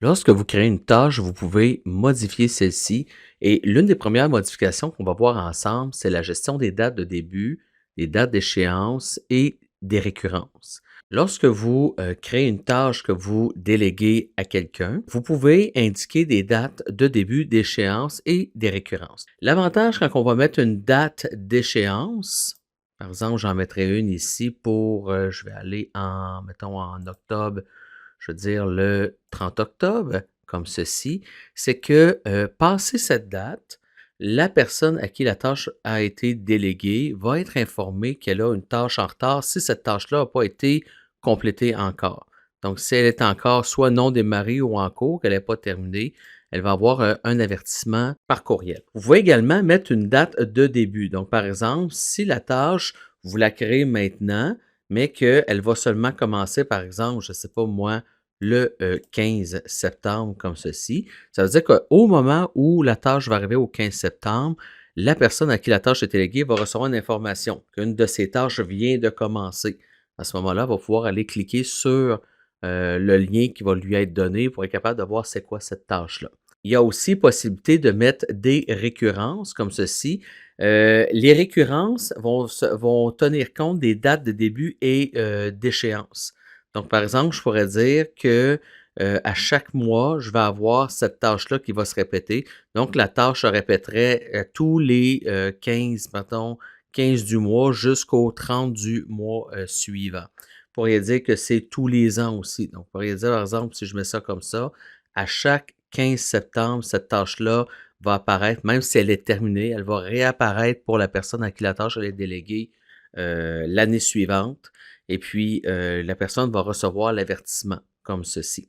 Lorsque vous créez une tâche, vous pouvez modifier celle-ci et l'une des premières modifications qu'on va voir ensemble, c'est la gestion des dates de début, des dates d'échéance et des récurrences. Lorsque vous créez une tâche que vous déléguez à quelqu'un, vous pouvez indiquer des dates de début, d'échéance et des récurrences. L'avantage quand on va mettre une date d'échéance, par exemple, j'en mettrai une ici pour, je vais aller en, mettons, en octobre, je veux dire le 30 octobre, comme ceci, c'est que, passé cette date, la personne à qui la tâche a été déléguée va être informée qu'elle a une tâche en retard si cette tâche-là n'a pas été complétée encore. Donc, si elle est encore soit non démarrée ou en cours, qu'elle n'est pas terminée, elle va avoir, un avertissement par courriel. Vous pouvez également mettre une date de début. Donc, par exemple, si la tâche, vous la créez maintenant, mais qu'elle va seulement commencer, par exemple, je ne sais pas moi, le 15 septembre comme ceci. Ça veut dire qu'au moment où la tâche va arriver au 15 septembre, la personne à qui la tâche est déléguée va recevoir une information qu'une de ses tâches vient de commencer. À ce moment-là, elle va pouvoir aller cliquer sur le lien qui va lui être donné pour être capable de voir c'est quoi cette tâche-là. Il y a aussi possibilité de mettre des récurrences comme ceci. Les récurrences vont tenir compte des dates de début et d'échéance. Donc, par exemple, je pourrais dire que à chaque mois, je vais avoir cette tâche-là qui va se répéter. Donc, la tâche se répéterait tous les 15, mettons, 15 du mois jusqu'au 30 du mois suivant. Vous pourriez dire que c'est tous les ans aussi. Donc, vous pourriez dire, par exemple, si je mets ça comme ça, à chaque 15 septembre, cette tâche-là va apparaître, même si elle est terminée, elle va réapparaître pour la personne à qui la tâche est déléguée l'année suivante. Et puis, la personne va recevoir l'avertissement comme ceci.